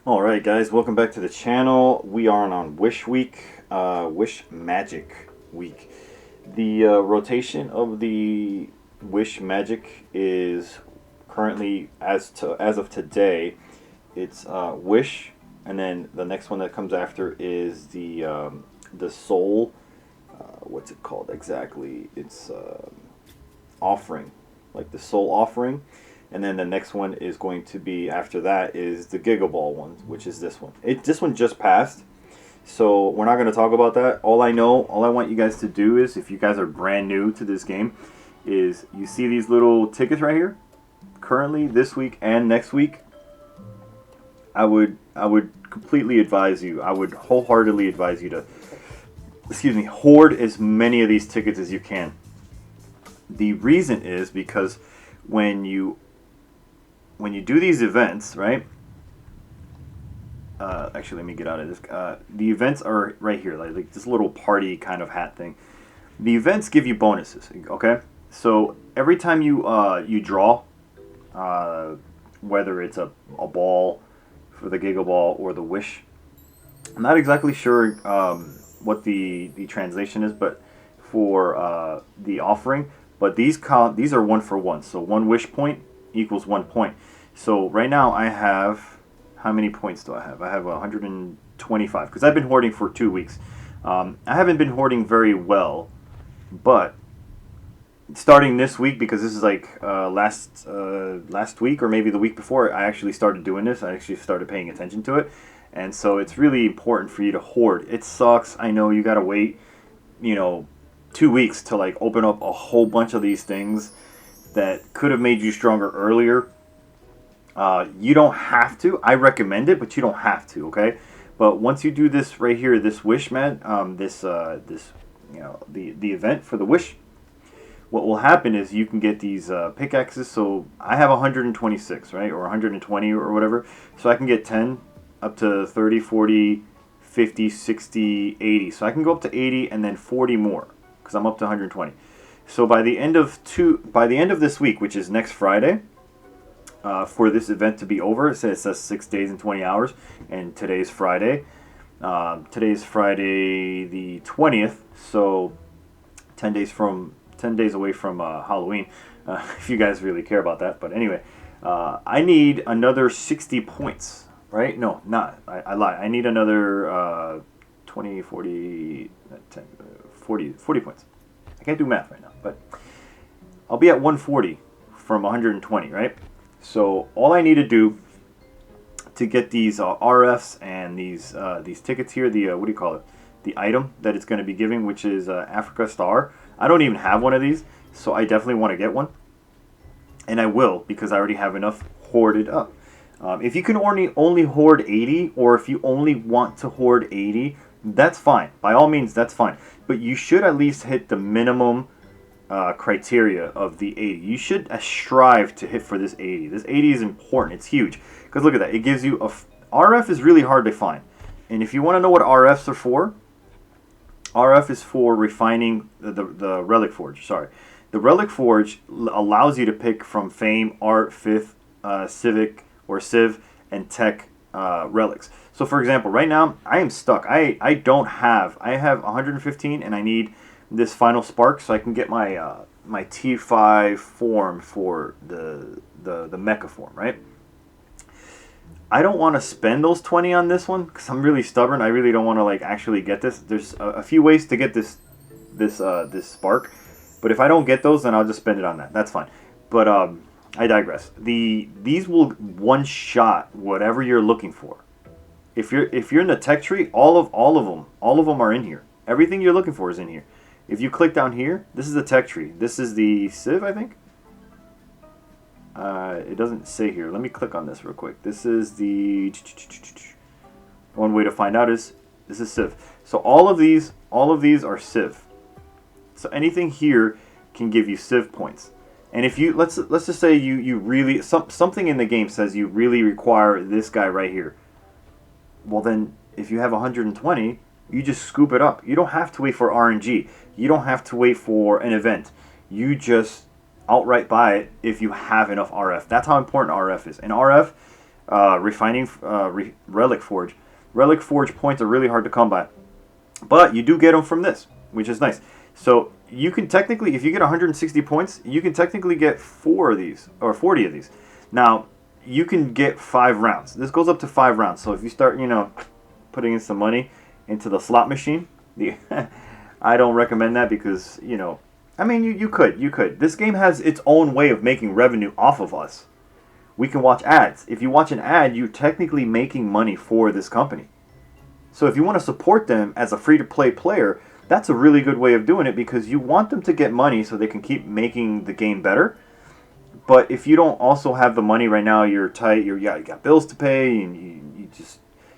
Alright guys, welcome back to the channel. We are on Wish Week, Wish Magic Week. The rotation of the Wish Magic is currently, as of today, it's Wish, and then the next one that comes after is the Soul, what's it called exactly? It's offering, like the Soul Offering. And then the next one is going to be after that is the Gigaball one, which is this one. This one just passed, so we're not going to talk about that. All I want you guys to do is, if you guys are brand new to this game, is you see these little tickets right here. Currently, this week and next week, I would completely advise you. I would wholeheartedly advise you to, hoard as many of these tickets as you can. The reason is because when you do these events, right? Actually, let me get out of this. The events are right here, like this little party kind of hat thing. The events give you bonuses, okay? So every time you draw, whether it's a ball for the Giga Ball or the Wish, I'm not exactly sure what the translation is, but for the offering. But these are 1 for 1. So 1 wish point equals 1 point. So right now I have, how many points do I have? I have 125 because I've been hoarding for 2 weeks. I haven't been hoarding very well, but starting this week, because this is like last week or maybe the week before, I actually started doing this. I actually started paying attention to it, and so it's really important for you to hoard. It sucks. I know you gotta wait, 2 weeks to like open up a whole bunch of these things that could have made you stronger earlier. You don't have to. I recommend it, but you don't have to. Okay, but once you do this right here, this wish, man, this the event for the wish, what will happen is you can get these pickaxes. So I have 126, right, or 120 or whatever. So I can get 10 up to 30, 40, 50, 60, 80. So I can go up to 80 and then 40 more because I'm up to 120. So by the end of this week, which is next Friday, for this event to be over, it says 6 days and 20 hours, and today's Friday. Today's Friday the 20th, so 10 days away from Halloween. If you guys really care about that, but anyway, I need another 60 points. Right? No, not. I lie. I need another 20, 40, 10, 40 points. I can't do math right now, but I'll be at 140 from 120, right? So all I need to do to get these RFs and these tickets here, the what do you call it? The item that it's going to be giving, which is Africa Star. I don't even have one of these, so I definitely want to get one, and I will because I already have enough hoarded up. If you can only hoard 80, or if you only want to hoard 80, that's fine. By all means, that's fine. But you should at least hit the minimum criteria of the 80. You should strive to hit for this 80. This 80 is important. It's huge. Because look at that. It gives you RF is really hard to find. And if you want to know what RFs are for, RF is for refining the Relic Forge. Sorry. The Relic Forge allows you to pick from Fame, Art, Fifth, Civic, or Civ, and Tech relics. So for example, right now I am stuck. I have 115, and I need this final spark so I can get my my T5 form for the mecha form, right? I don't want to spend those 20 on this one because I'm really stubborn. I really don't want to like actually get this. There's a few ways to get this spark, but if I don't get those, then I'll just spend it on that. That's fine. But I digress. These will one shot whatever you're looking for. If you're in the tech tree, all of them are in here. Everything you're looking for is in here. If you click down here, this is the tech tree. This is the Civ, I think. It doesn't say here. Let me click on this real quick. This is the one way to find out is this is Civ. So all of these are Civ. So anything here can give you Civ points. And if you let's just say you really something in the game says you really require this guy right here. Well then, if you have 120, you just scoop it up. You don't have to wait for RNG. You don't have to wait for an event. You just outright buy it if you have enough RF. That's how important RF is. And RF, Relic Forge. Relic Forge points are really hard to come by, but you do get them from this, which is nice. So you can technically, if you get 160 points, you can technically get 4 of these or 40 of these. Now you can get 5 rounds. This goes up to 5 rounds. So if you start, putting in some money into the slot machine, I don't recommend that because I mean you could. This game has its own way of making revenue off of us. We can watch ads. If you watch an ad, you're technically making money for this company. So if you want to support them as a free-to-play player, that's a really good way of doing it because you want them to get money so they can keep making the game better. But if you don't also have the money right now, you're tight. You got bills to pay, and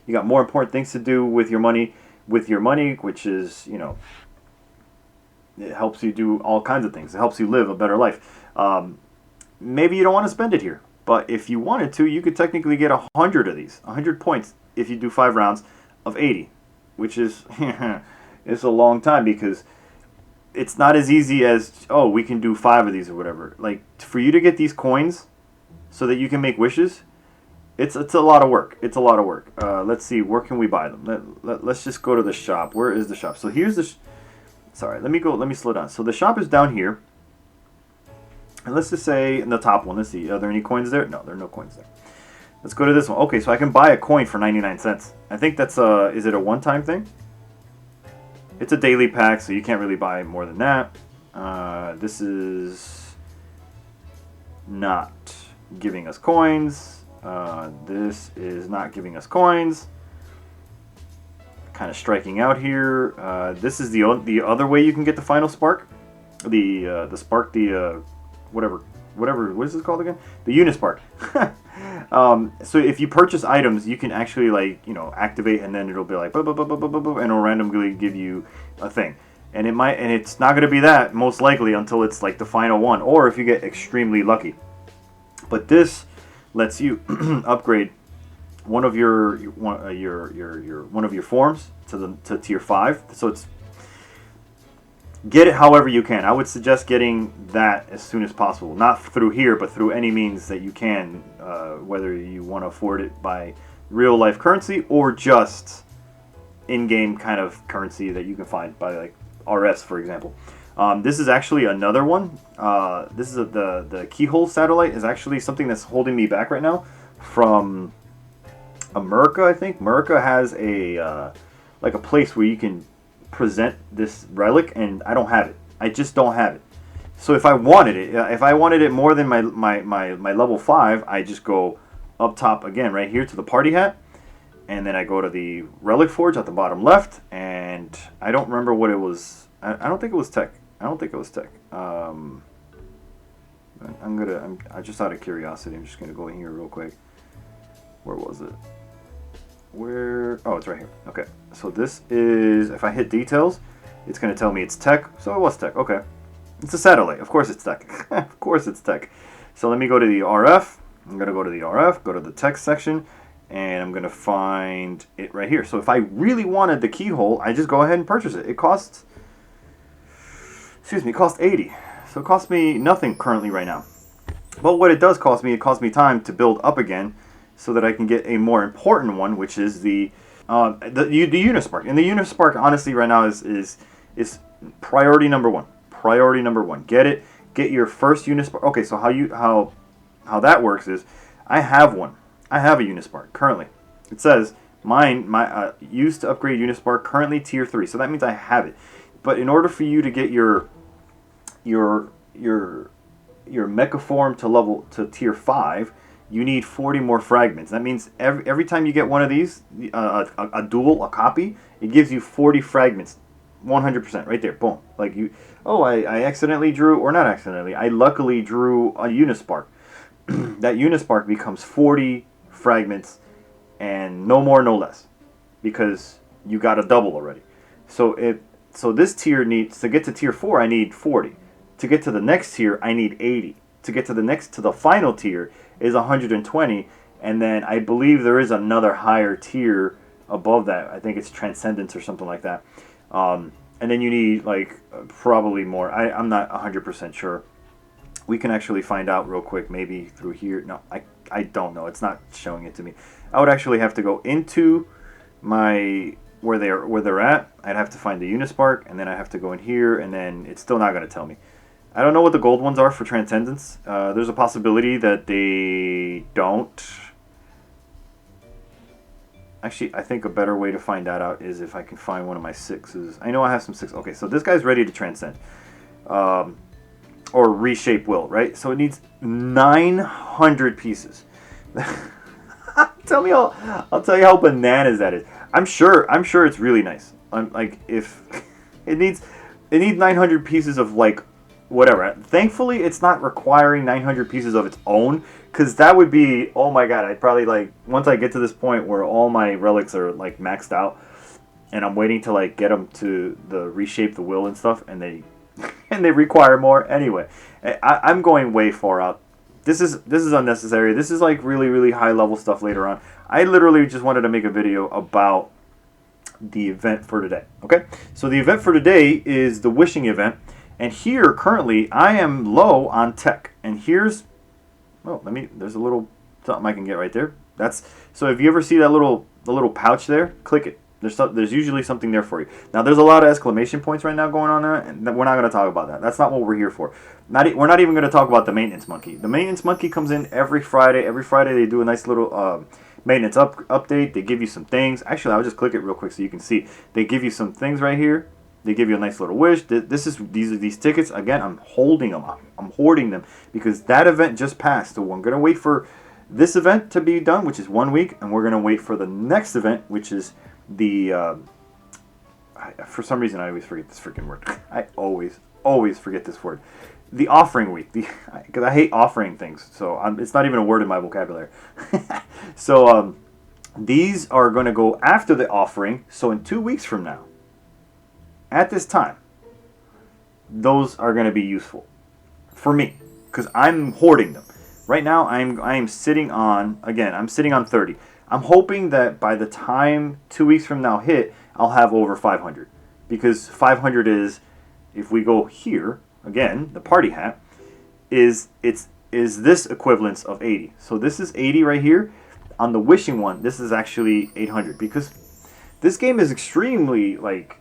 you got more important things to do with your money. Which is it helps you do all kinds of things. It helps you live a better life. Maybe you don't want to spend it here. But if you wanted to, you could technically get 100 of these. 100 points if you do 5 rounds of 80. Which is it's a long time because it's not as easy as, oh, we can do 5 of these or whatever. Like, for you to get these coins so that you can make wishes, it's a lot of work. It's a lot of work. Let's see, where can we buy them? Let's just go to the shop. Where is the shop? So here's the... Sorry, let me slow down. So the shop is down here. And let's just say in the top one, let's see, are there any coins there? No, there are no coins there. Let's go to this one. Okay, so I can buy a coin for 99 cents. I think that's is it a one-time thing? It's a daily pack, so you can't really buy more than that. This is not giving us coins. This is not giving us coins. Kind of striking out here. This is the other way you can get the final spark. The spark, whatever, what is this called again? The Unispark. So if you purchase items, you can actually activate, and then it'll be like and it'll randomly give you a thing. And it's not going to be that most likely until it's like the final one, or if you get extremely lucky. But this lets you upgrade one of your forms to tier 5. So it's get it however you can. I would suggest getting that as soon as possible. Not through here, but through any means that you can, whether you want to afford it by real life currency or just in-game kind of currency that you can find by like RS, for example. This is actually another one. This is the keyhole satellite is actually something that's holding me back right now from America, I think. America has a like a place where you can present this relic, and I don't have it. I just don't have it. So if I wanted it more than my level 5, I just go up top again right here to the party hat, and then I go to the relic forge at the bottom left, and I don't remember what it was. I don't think it was tech. I just out of curiosity, I'm just gonna go in here real quick. Where was it? Oh, it's right here. Okay, so this is, if I hit details, it's going to tell me it's tech. So it was tech. Okay, it's a satellite. Of course it's tech. Of course it's tech. So let me go to the RF. I'm going to go to the RF, go to the tech section, and I'm going to find it right here. So if I really wanted the keyhole, I just go ahead and purchase it. It costs 80. So it costs me nothing currently right now. But what it does cost me, it costs me time to build up again, so that I can get a more important one, which is the Unispark. And the Unispark, honestly, right now is priority number 1. Priority number 1. Get it. Get your first Unispark. Okay, so how that works is, I have one. I have a Unispark currently. It says my used to upgrade Unispark, currently tier 3. So that means I have it. But in order for you to get your mecha form to tier 5. You need 40 more fragments. That means every time you get one of these, a duel, a copy, it gives you 40 fragments. 100% right there. Boom. Like I accidentally drew, or not accidentally, I luckily drew a Unispark. That Unispark becomes 40 fragments and no more, no less. Because you got a double already. So this tier needs, to get to tier 4, I need 40. To get to the next tier, I need 80. To get to the final tier is 120, and then I believe there is another higher tier above that. I think it's Transcendence or something like that. And then you need like probably more. I'm not 100% sure. we can actually find out real quick, maybe through here. No, I don't know. It's not showing it to me. I would actually have to go into my where they're at. I'd have to find the Unispark, and then I have to go in here, and then it's still not going to tell me. I don't know what the gold ones are for Transcendence. There's a possibility that they don't. Actually, I think a better way to find that out is if I can find one of my 6s. I know I have some 6. Okay, so this guy's ready to transcend. Or reshape will, right? So it needs 900 pieces. I'll tell you how bananas that is. I'm sure it's really nice. Like if it needs 900 pieces of like whatever. Thankfully, it's not requiring 900 pieces of its own, because that would be, oh my god, I'd probably like, once I get to this point where all my relics are like maxed out, and I'm waiting to like get them to the reshape the will and stuff, and they require more anyway. I'm going way far out. This is unnecessary. This is like really high level stuff later on. I literally just wanted to make a video about the event for today. Okay, so the event for today is the wishing event, and here currently I am low on tech. And here's, oh, there's a little something I can get right there. So if you ever see that the little pouch there, click it. There's usually something there for you. Now, there's a lot of exclamation points right now going on there, and we're not going to talk about that. That's not what we're here for. We're not even going to talk about the maintenance monkey. The maintenance monkey comes in every Friday. Every Friday they do a nice little maintenance update. They give you some things. Actually, I'll just click it real quick so you can see. They give you some things right here. They give you a nice little wish. These are these tickets. Again, I'm holding them. I'm hoarding them because that event just passed. So I'm going to wait for this event to be done, which is 1 week, and we're going to wait for the next event, which is the for some reason I always forget this freaking word. I always forget this word. The offering week, because I hate offering things, so it's not even a word in my vocabulary. So these are going to go after the offering. So in 2 weeks from now, at this time, those are going to be useful for me because I'm hoarding them. Right now, I'm sitting on, again, I'm sitting on 30. I'm hoping that by the time 2 weeks from now hit, I'll have over 500. Because 500 is, if we go here, again, the party hat, is this equivalence of 80. So this is 80 right here. On the wishing one, this is actually 800. Because this game is extremely, like,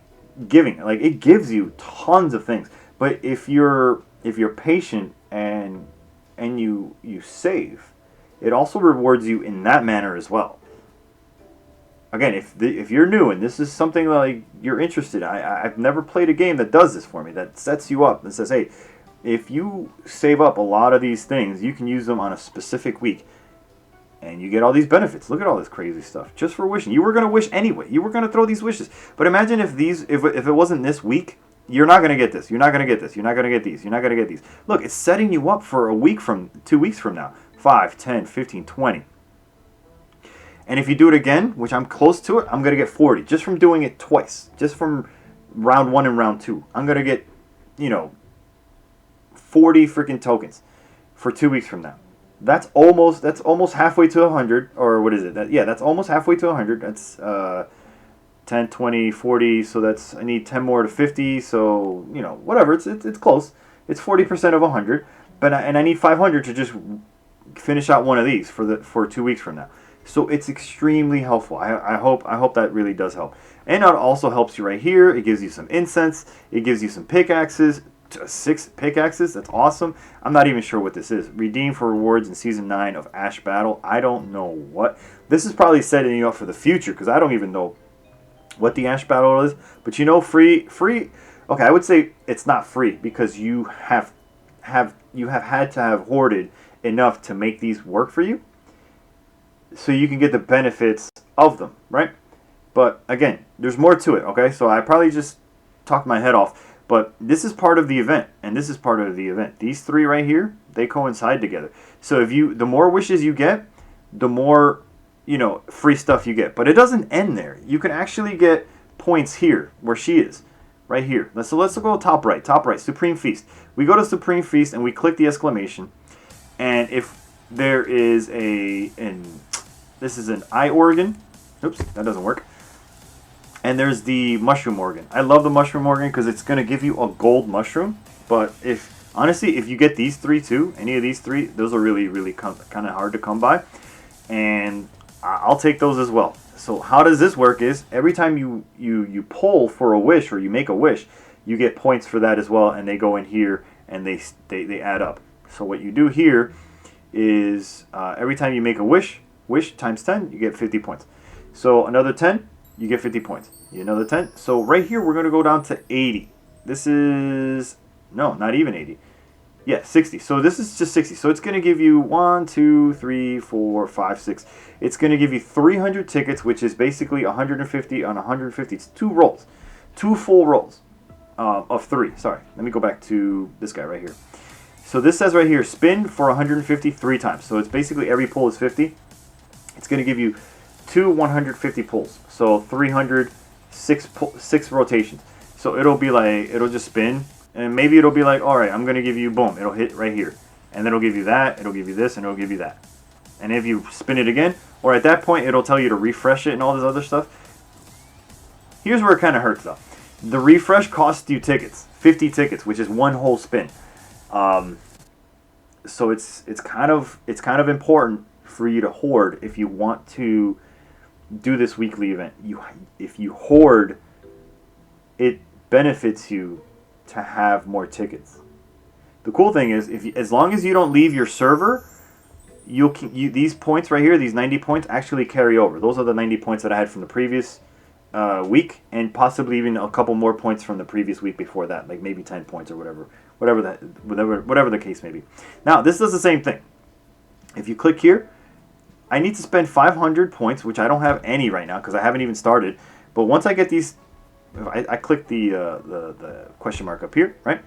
giving. Like, it gives you tons of things. But if you're patient and you save, it also rewards you in that manner as well. Again, if you're new and this is something like you're interested, I've never played a game that does this for me, that sets you up and says, hey, if you save up a lot of these things, you can use them on a specific week, and you get all these benefits. Look at all this crazy stuff just for wishing. You were going to wish anyway. You were going to throw these wishes. But imagine if it wasn't this week, you're not going to get this. You're not going to get this. You're not going to get these. You're not going to get these. Look, it's setting you up for a week from 2 weeks from now. 5, 10, 15, 20. And if you do it again, which I'm close to it, I'm going to get 40. Just from doing it twice. Just from round 1 and round 2. I'm going to get, 40 freaking tokens for 2 weeks from now. That's almost halfway to 100. Or what is it? That's almost halfway to 100. That's 10, 20, 40. So I need 10 more to 50. So, whatever. It's close. It's 40% of 100. But I need 500 to just finish out one of these for 2 weeks from now. So it's extremely helpful. I hope that really does help. And it also helps you right here. It gives you some incense. It gives you some pickaxes. 6 pickaxes. That's awesome. I'm not even sure what this is. Redeem for rewards in Season 9 of Ash Battle. I don't know what. This is probably setting you up for the future because I don't even know what the Ash Battle is. But free. Okay, I would say it's not free because you have had to have hoarded enough to make these work for you, so you can get the benefits of them, right? But again, there's more to it, okay? So I probably just talked my head off, but this is part of the event, and this is part of the event. These 3 right here, they coincide together. So the more wishes you get, the more, free stuff you get. But it doesn't end there. You can actually get points here, where she is, right here. Let's go top right, Supreme Feast. We go to Supreme Feast, and we click the exclamation, and if there is this is an eye organ. Oops, that doesn't work. And there's the mushroom organ. I love the mushroom organ because it's going to give you a gold mushroom. But if Honestly, if you get these three too, any of these three, those are really kind of hard to come by, and I'll take those as well. So how does this work? Is every time you pull for a wish or you make a wish, you get points for that as well, and they go in here and they add up. So what you do here is every time you make a wish times 10, you get 50 points. So another 10, you get 50 points. Another 10. So right here, we're going to go down to 80. This is, no, not even 80. Yeah, 60. So this is just 60. So it's going to give you 1, 2, 3, 4, 5, 6. It's going to give you 300 tickets, which is basically 150 on 150. It's 2 rolls. 2 full rolls of 3. Sorry. Let me go back to this guy right here. So this says right here, spin for 150 3 times. So it's basically every pull is 50. It's going to give you 2 150 pulls. So 300, 6 rotations. So it'll be like, it'll just spin. And maybe it'll be like, all right, I'm going to give you, boom, it'll hit right here. And then it'll give you that, it'll give you this, and it'll give you that. And if you spin it again, or at that point, it'll tell you to refresh it and all this other stuff. Here's where it kind of hurts, though. The refresh costs you tickets, 50 tickets, which is 1 whole spin. So it's kind of important for you to hoard if you want to do this weekly event. If you hoard, it benefits you to have more tickets. The cool thing is, as long as you don't leave your server, these points right here, these 90 points, actually carry over. Those are the 90 points that I had from the previous week, and possibly even a couple more points from the previous week before that, like maybe 10 points or whatever the case may be. Now, this does the same thing. If you click here, I need to spend 500 points, which I don't have any right now because I haven't even started. But once I get these, I click the question mark up here, right?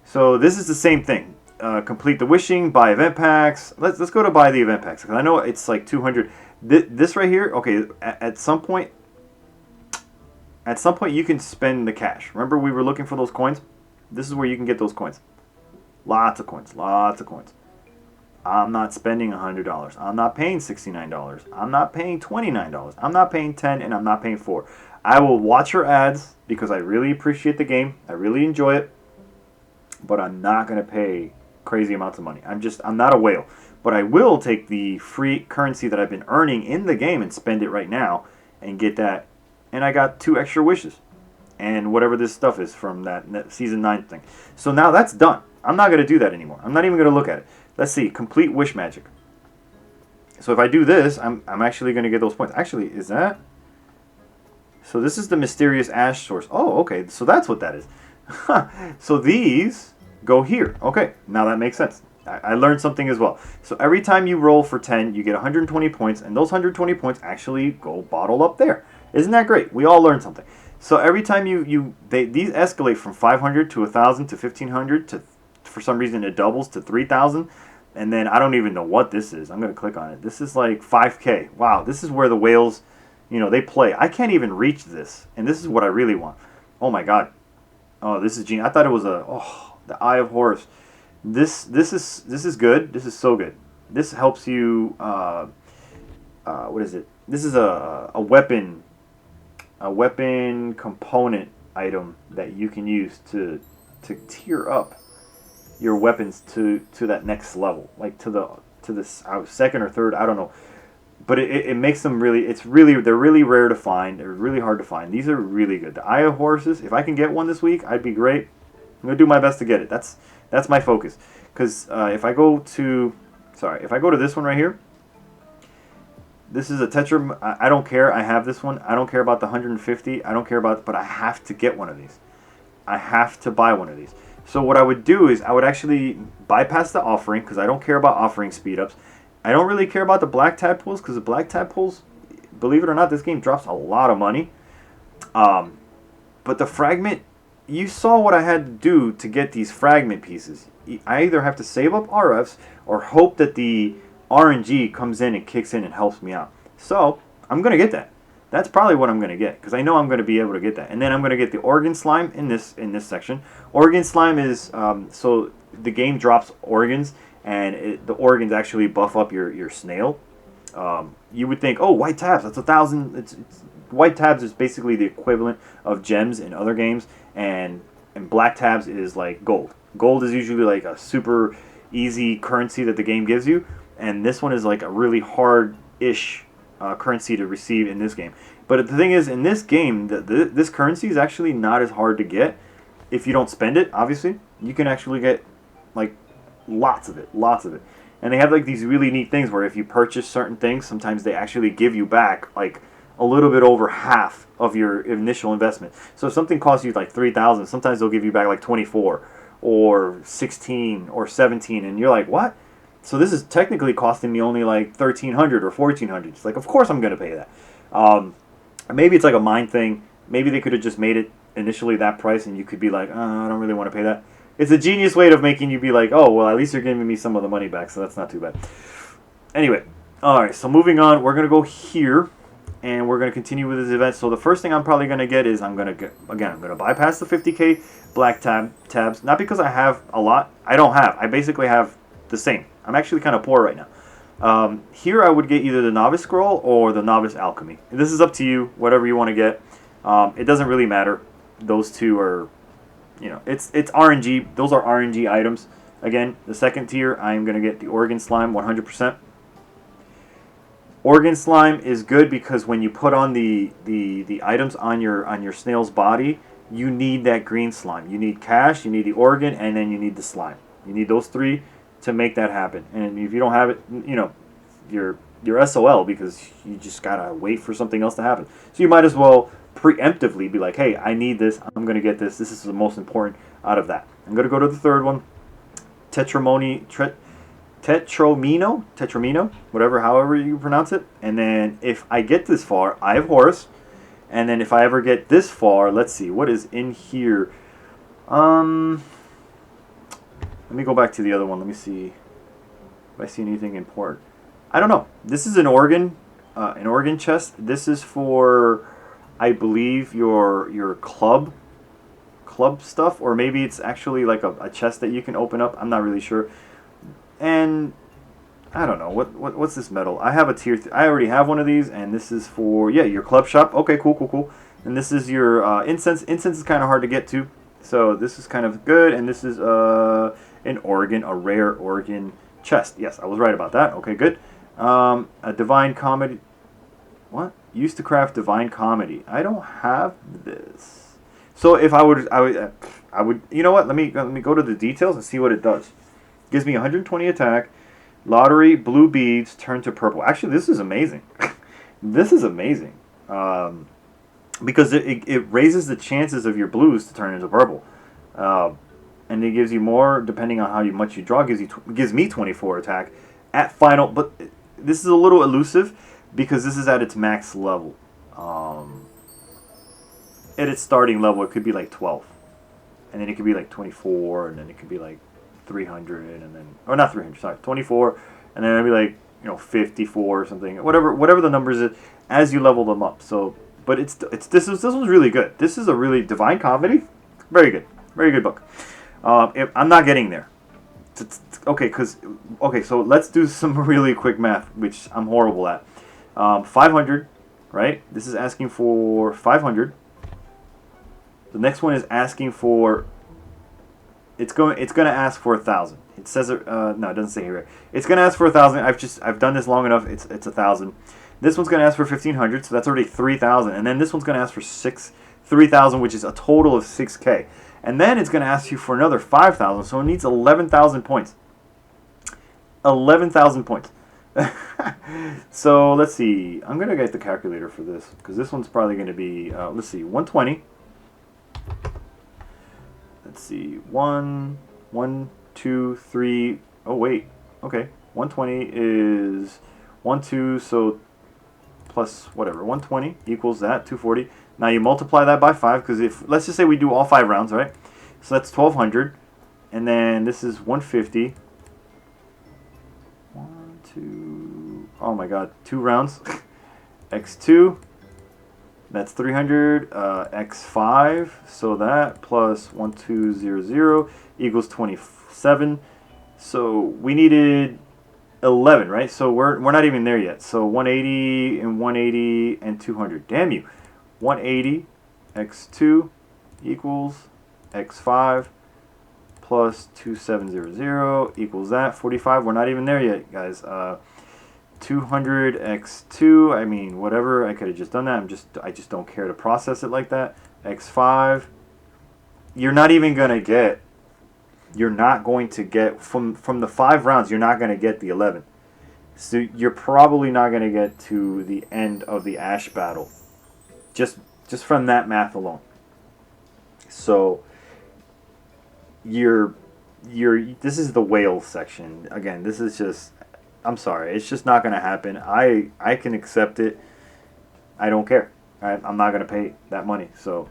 So this is the same thing. Complete the wishing, buy event packs. Let's go to buy the event packs because I know it's like 200. This right here, okay. At some point, you can spend the cash. Remember we were looking for those coins? This is where you can get those coins. Lots of coins, lots of coins. I'm not spending $100. I'm not paying $69. I'm not paying $29. I'm not paying $10, and I'm not paying $4. I will watch your ads because I really appreciate the game. I really enjoy it. But I'm not going to pay crazy amounts of money. I'm not a whale. But I will take the free currency that I've been earning in the game and spend it right now and get that. And I got 2 extra wishes. And whatever this stuff is from that Season 9 thing. So now that's done. I'm not going to do that anymore. I'm not even going to look at it. Let's see. Complete wish magic. So if I do this, I'm actually going to get those points. Actually, is that... So this is the mysterious ash source. Oh, okay. So that's what that is. So these go here. Okay. Now that makes sense. I learned something as well. So every time you roll for 10, you get 120 points. And those 120 points actually go bottled up there. Isn't that great? We all learned something. So every time these escalate from 500 to 1,000 to 1,500 to, for some reason, it doubles to 3,000. And then I don't even know what this is. I'm going to click on it. This is like 5K. Wow. This is where the whales... they play. I can't even reach this, and this is what I really want. Oh my god! Oh, this is genius. I thought it was the Eye of Horus. This is good. This is so good. This helps you. What is it? This is a weapon component item that you can use to tier up your weapons to that next level, like to the second or third. I don't know. But it makes them really, they're really rare to find. They're really hard to find. These are really good. The Eye of Horses, if I can get one this week, I'd be great. I'm going to do my best to get it. That's my focus. Because if I go to this one right here, this is a Tetra, I don't care. I have this one. I don't care about the 150. I don't care about, but I have to get one of these. I have to buy one of these. So what I would do is I would actually bypass the offering because I don't care about offering speed ups. I don't really care about the black tadpoles because the black tadpoles, believe it or not, this game drops a lot of money. But the fragment, you saw what I had to do to get these fragment pieces. I either have to save up RFs or hope that the RNG comes in and kicks in and helps me out. So I'm going to get that. That's probably what I'm going to get because I know I'm going to be able to get that. And then I'm going to get the organ slime in this section. Organ slime is, so the game drops organs. And the organs actually buff up your snail. You would think, oh, white tabs, that's 1,000. White tabs is basically the equivalent of gems in other games. And and black tabs is like gold. Gold is usually like a super easy currency that the game gives you, and this one is like a really hard-ish currency to receive in this game. But the thing is, in this game, this currency is actually not as hard to get if you don't spend it. Obviously, you can actually get like lots of it, lots of it. And they have like these really neat things where if you purchase certain things, sometimes they actually give you back like a little bit over half of your initial investment. So if something costs you like 3,000, sometimes they'll give you back like 24 or 16 or 17, and you're like, what? So this is technically costing me only like 1,300 or 1,400. It's like, of course I'm gonna pay that. Maybe it's like a mind thing. Maybe they could have just made it initially that price, and you could be like, I don't really want to pay that. It's a genius way of making you be like, oh, well, at least you're giving me some of the money back, so that's not too bad. Anyway, all right, so moving on, we're going to go here, and we're going to continue with this event. So the first thing I'm probably going to get is I'm going to bypass the 50K black tabs, not because I have a lot. I don't have. I basically have the same. I'm actually kind of poor right now. Here I would get either the Novice Scroll or the Novice Alchemy. This is up to you, whatever you want to get. It doesn't really matter. Those two are... it's RNG. Those are RNG items. Again, the second tier, I'm going to get the Organ Slime 100%. Organ Slime is good because when you put on the items on your snail's body, you need that green slime. You need cash, you need the organ, and then you need the slime. You need those three to make that happen. And if you don't have it, you're SOL because you just got to wait for something else to happen. So you might as well preemptively be like, hey, I need this, I'm going to get this, this is the most important out of that. I'm going to go to the third one, Tetromino, whatever, however you pronounce it. And then if I get this far, I have Horus. And then if I ever get this far, let's see, what is in here? Let me go back to the other one, let me see if I see anything important. I don't know. This is an organ chest. This is for, I believe, your club stuff, or maybe it's actually like a chest that you can open up. I'm not really sure. And I don't know what's this metal. I have a tier. I already have one of these, and this is for your club shop. Okay, cool. And this is your incense. Incense is kind of hard to get to, so this is kind of good. And this is a rare organ chest. Yes, I was right about that. Okay, good. A divine comedy. What? Used to craft divine comedy. I don't have this. So if I would. You know what? Let me go to the details and see what it does. It gives me 120 attack. Lottery, blue beads turn to purple. Actually, this is amazing. This is amazing. Because it raises the chances of your blues to turn into purple. And it gives you more depending on how much you draw. Gives me 24 attack at final. But this is a little elusive because this is at its max level. At its starting level, it could be like 12. And then it could be like 24. And then it could be like 300. And then, or not 300, sorry, 24. And then it'd be like, 54 or something. Whatever the numbers is as you level them up. So, but this one's really good. This is a really divine comedy. Very good book. I'm not getting there. Okay, so let's do some really quick math, which I'm horrible at. 500, right? This is asking for 500. The next one is asking for. It's going to ask for 1,000. It says no, it doesn't say here. It's going to ask for 1,000. I've done this long enough. It's 1,000. This one's going to ask for 1,500, so that's already 3,000. And then this one's going to ask for 3,000, which is a total of 6K. And then it's going to ask you for another 5,000, so it needs 11,000 points. 11,000 points. So let's see. I'm going to get the calculator for this because this one's probably going to be, let's see, 120. Let's see, 1, 2, 3. Oh, wait. Okay. 120 is 1, 2, so plus whatever. 120 equals that, 240. Now you multiply that by 5 because let's just say we do all 5 rounds, right? So that's 1,200. And then this is 150. 1, 2, oh my god, 2 rounds. X2. That's 300, x5, so that plus 1200 equals 27. So we needed 11, right? So we're not even there yet. So 180 and 180 and 200. Damn you. 180 x2 equals x5 plus 2700 equals that 45. We're not even there yet, guys. 200 x2. I mean, whatever. I could have just done that. I just don't care to process it like that. x5. You're not even gonna get. You're not going to get from the 5 rounds. You're not gonna get the 11. So you're probably not gonna get to the end of the Ash battle. Just from that math alone. So this is the whale section. Again, this is just, I'm sorry, it's just not going to happen. I can accept it. I don't care. I'm not going to pay that money. So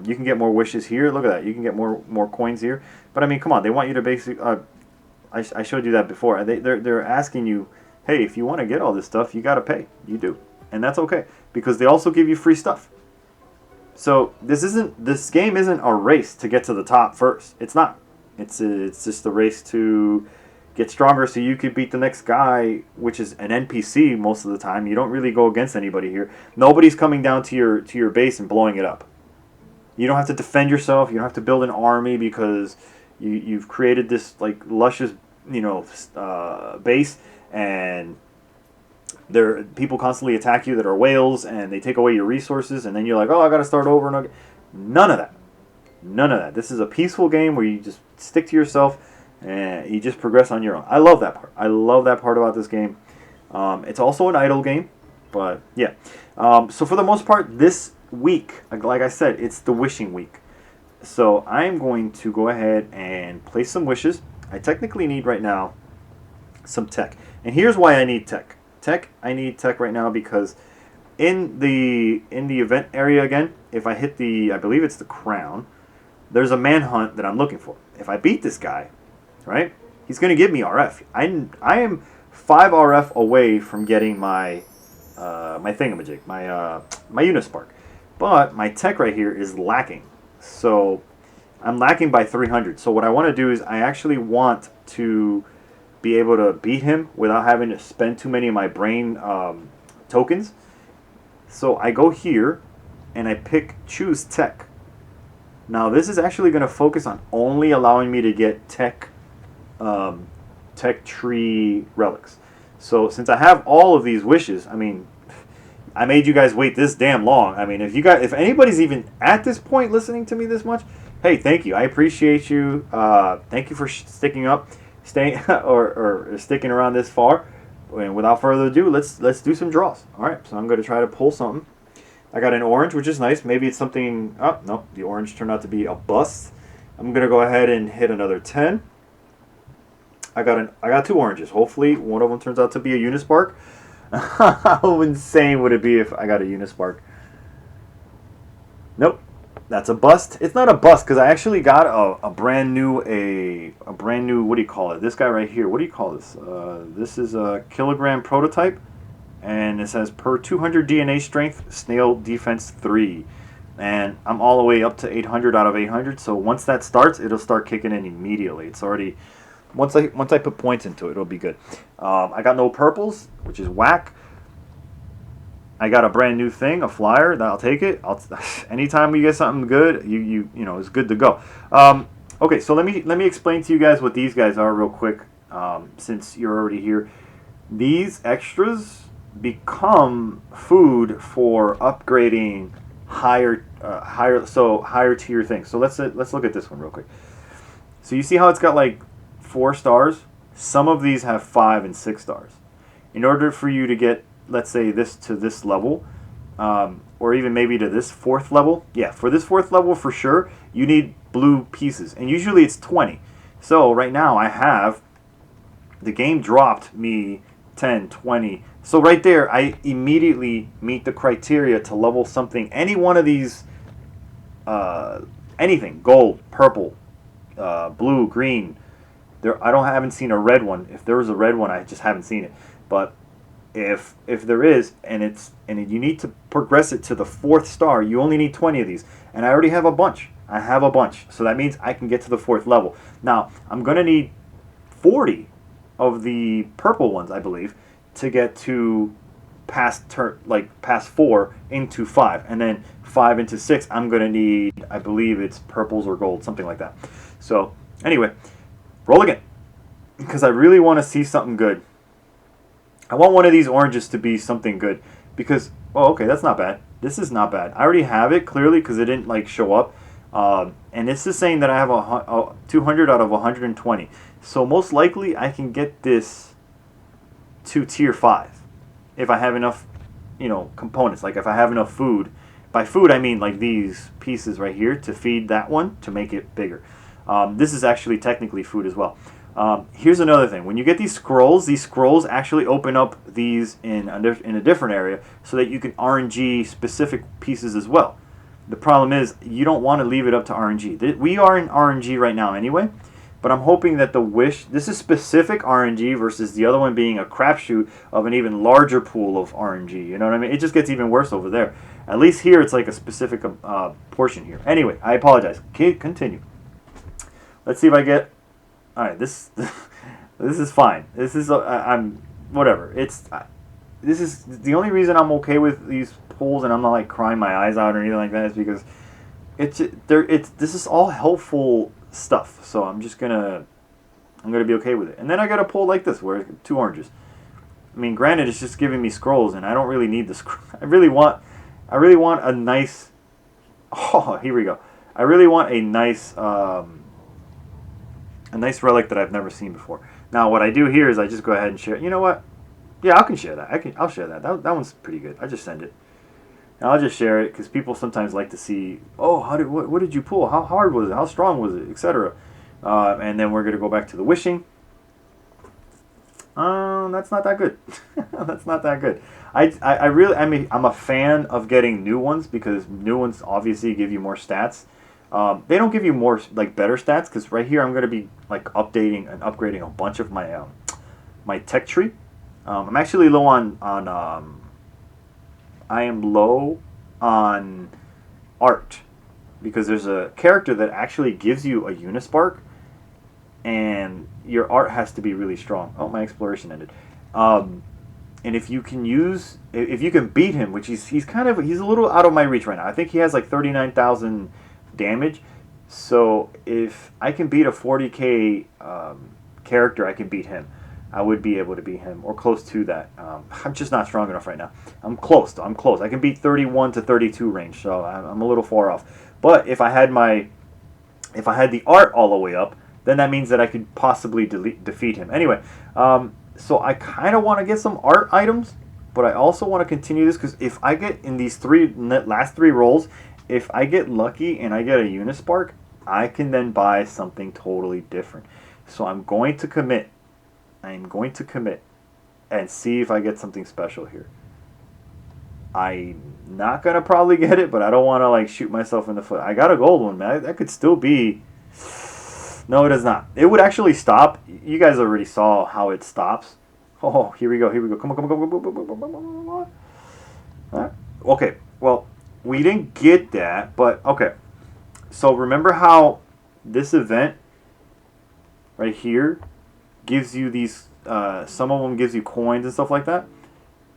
you can get more wishes here. Look at that. You can get more coins here. But I mean, come on. They want you to basically, I showed you that before. They're asking you, hey, if you want to get all this stuff, you got to pay. You do. And that's okay. Because they also give you free stuff. So this game isn't a race to get to the top first. It's not. It's just a race to get stronger so you could beat the next guy, which is an NPC most of the time. You don't really go against anybody here. Nobody's coming down to your base and blowing it up. You don't have to defend yourself. You don't have to build an army because you've created this like luscious, base, and people constantly attack you that are whales, and they take away your resources, and then you're like, oh, I got to start over and over. None of that. None of that. This is a peaceful game where you just stick to yourself and you just progress on your own. I love that part. I love that part about this game. It's also an idle game, but yeah. So for the most part, this week, like I said, it's the wishing week. So I'm going to go ahead and place some wishes. I technically need right now some tech. And here's why I need tech. I need tech right now because in the event area again, if I hit I believe it's the crown, there's a manhunt that I'm looking for. If I beat this guy, right, he's going to give me RF. I am 5 RF away from getting my my thingamajig, my Unispark. But my tech right here is lacking. So I'm lacking by 300. So what I want to do is I actually want to be able to beat him without having to spend too many of my brain tokens. So I go here and I choose tech. Now this is actually going to focus on only allowing me to get tech tree relics. So since I have all of these wishes, I mean, I made you guys wait this damn long. I mean, if anybody's even at this point listening to me this much, hey, thank you. I appreciate you. Thank you for sticking up, staying or sticking around this far. And without further ado, let's do some draws. All right, so I'm going to try to pull something. I got an orange, which is nice. Maybe it's something. Oh no, the orange turned out to be a bust. I'm going to go ahead and hit another 10. I got 2 oranges. Hopefully, one of them turns out to be a Unispark. How insane would it be if I got a Unispark? Nope, that's a bust. It's not a bust because I actually got a brand new what do you call it? This guy right here. What do you call this? This is a kilogram prototype, and it says per 200 DNA strength, Snail defense 3, and I'm all the way up to 800 out of 800. So once that starts, it'll start kicking in immediately. It's already. Once I put points into it, it'll be good. I got no purples, which is whack. I got a brand new thing, a flyer. I'll take it. Anytime you get something good, you know it's good to go. Okay, so let me explain to you guys what these guys are real quick. Since you're already here, these extras become food for upgrading higher tier things. So let's look at this one real quick. So you see how it's got like 4 stars? Some of these have 5 and 6 stars. In order for you to get, let's say, this to this level, or even maybe to this 4th level, yeah, for this 4th level for sure, you need blue pieces, and usually it's 20. So right now the game dropped me 10, 20. So right there, I immediately meet the criteria to level something, any one of these, anything, gold, purple, blue, green. I haven't seen a red one. If there was a red one, I just haven't seen it. But if there is, and you need to progress it to the 4th star, you only need 20 of these. And I already have a bunch. I have a bunch. So that means I can get to the 4th level. Now, I'm going to need 40 of the purple ones, I believe, to get to past 4 into 5, and then 5 into 6. I'm gonna need, I believe it's purples or gold, something like that. So anyway, roll again, because I really want to see something good. I want one of these oranges to be something good, because okay, that's not bad. This is not bad. I already have it clearly because it didn't like show up, and this is saying that I have a 200 out of 120. So most likely I can get this to tier 5 if I have enough, components. Like if I have enough food. By food I mean like these pieces right here to feed that one to make it bigger. This is actually technically food as well. Here's another thing. When you get these scrolls actually open up these in a different area so that you can RNG specific pieces as well. The problem is you don't want to leave it up to RNG. We are in RNG right now anyway, but I'm hoping that the wish, this is specific RNG versus the other one being a crapshoot of an even larger pool of RNG. You know what I mean? It just gets even worse over there. At least here it's like a specific portion here. Anyway, I apologize. Okay, continue. Let's see if I get... Alright, this is fine. This is... I'm... Whatever. This is... The only reason I'm okay with these pulls and I'm not like crying my eyes out or anything like that is because this is all helpful stuff. So I'm gonna be okay with it. And then I got a pull like this where 2 oranges. I mean, granted, it's just giving me scrolls, and I don't really need the scroll. I really want a nice... Oh, here we go. I really want a nice relic that I've never seen before. Now, what I do here is I just go ahead and share. You know what? Yeah, I can share that. I'll share that. That one's pretty good. I just send it. And I'll just share it because people sometimes like to see, oh, what did you pull? How hard was it? How strong was it? Etc. And then we're gonna go back to the wishing. That's not that good. That's not that good. I'm a fan of getting new ones because new ones obviously give you more stats. They don't give you more better stats because right here I'm going to be updating and upgrading a bunch of my my tech tree. I'm actually low on I am low on art because there's a character that actually gives you a Unispark, and your art has to be really strong. Oh, my exploration ended. And if you can beat him, which he's a little out of my reach right now. I think he has like 39,000 damage. So if I can beat a 40k character, I can beat him. I would be able to beat him or close to that. I'm just not strong enough right now. I'm close though. I'm close. I can beat 31 to 32 range, so I'm a little far off. But if I had the art all the way up, then that means that I could possibly defeat him. Anyway, so I kind of want to get some art items, but I also want to continue this because if I get in these last 3 rolls, if I get lucky and I get a Unispark, I can then buy something totally different. So I'm going to commit. I'm going to commit and see if I get something special here. I'm not going to probably get it, but I don't want to shoot myself in the foot. I got a gold one, man. That could still be... No, it does not. It would actually stop. You guys already saw how it stops. Oh, here we go. Here we go. Come on, come on, come on, come on, come on, come on, come on. All right. Okay. Well, we didn't get that, but okay. So remember how this event right here gives you these, some of them gives you coins and stuff like that.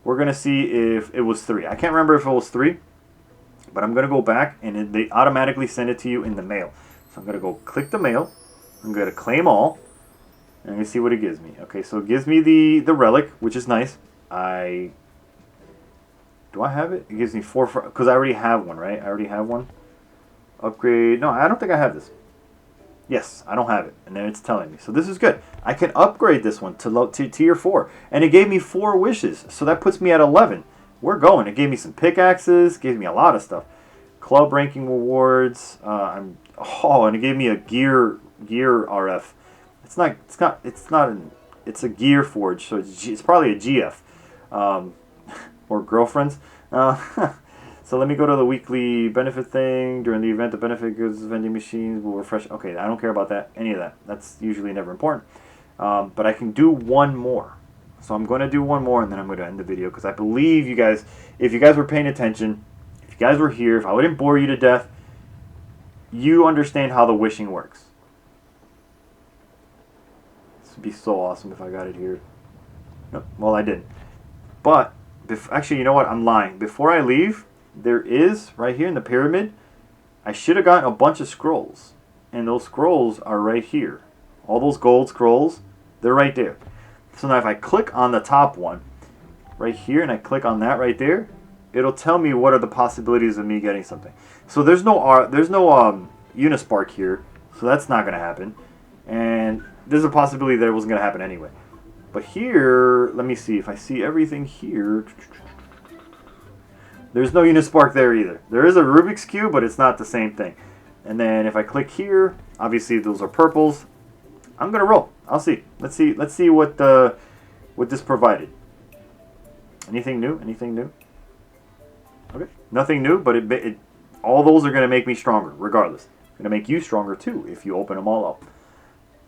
We're going to see if it was 3. I can't remember if it was 3, but I'm going to go back and they automatically send it to you in the mail. So I'm going to go click the mail. I'm going to claim all. And I'm going to see what it gives me. Okay, so it gives me the relic, which is nice. Do I have it? It gives me 4 because I already have one, right? I already have one. Upgrade. No, I don't think I have this. Yes, I don't have it. And then it's telling me. So this is good. I can upgrade this one to tier 4. And it gave me 4 wishes. So that puts me at 11. We're going. It gave me some pickaxes. Gave me a lot of stuff. Club ranking rewards. And it gave me a gear RF. It's a gear forge. So it's probably a GF. Or girlfriends. So let me go to the weekly benefit thing. During the event, the benefit goods vending machines will refresh. Okay, I don't care about that. Any of that. That's usually never important. But I can do one more. So I'm going to do one more and then I'm going to end the video because I believe you guys, if you guys were paying attention, if you guys were here, if I wouldn't bore you to death, you understand how the wishing works. This would be so awesome if I got it here. Nope, well, I didn't. But Actually, you know what? I'm lying. Before I leave, there is, right here in the pyramid, I should have gotten a bunch of scrolls. And those scrolls are right here. All those gold scrolls, they're right there. So now if I click on the top one, right here, and I click on that right there, it'll tell me what are the possibilities of me getting something. So there's no Unispark here, so that's not going to happen. And there's a possibility that it wasn't going to happen anyway. But here, let me see. If I see everything here, there's no Unispark there either. There is a Rubik's Cube, but it's not the same thing. And then if I click here, obviously those are purples. I'm gonna roll. I'll see. Let's see what this provided. Anything new? Anything new? Okay, nothing new. But it all those are gonna make me stronger, regardless. Gonna make you stronger too if you open them all up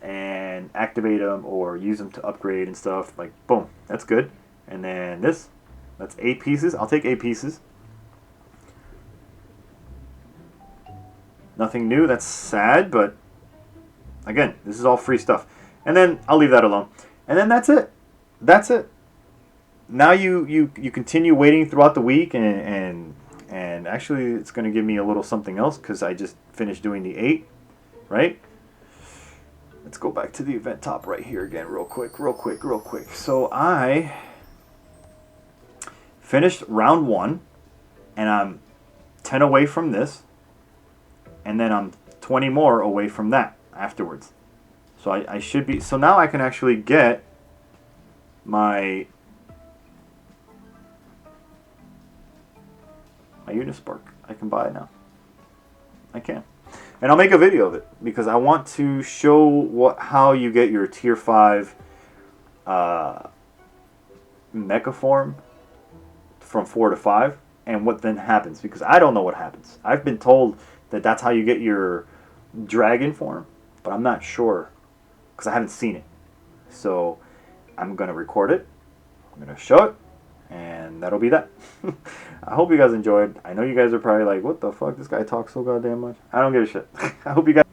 and activate them or use them to upgrade and stuff. Like boom, that's good. And then this, that's 8 pieces. I'll take 8 pieces. Nothing new. That's sad, but again, this is all free stuff. And then I'll leave that alone. And then that's it. That's it. Now you continue waiting throughout the week, and actually it's going to give me a little something else because I just finished doing the 8, right? Let's go back to the event top right here again real quick. So I finished round 1, and I'm 10 away from this. And then I'm 20 more away from that afterwards. So I should be... So now I can actually get my Unispark. I can buy it now. I can. And I'll make a video of it because I want to show how you get your tier 5 mecha form from 4 to 5 and what then happens, because I don't know what happens. I've been told that that's how you get your dragon form, but I'm not sure because I haven't seen it. So I'm going to record it, I'm going to show it, and that'll be that. I hope you guys enjoyed. I know you guys are probably like, what the fuck, this guy talks so goddamn much. I don't give a shit. I hope you guys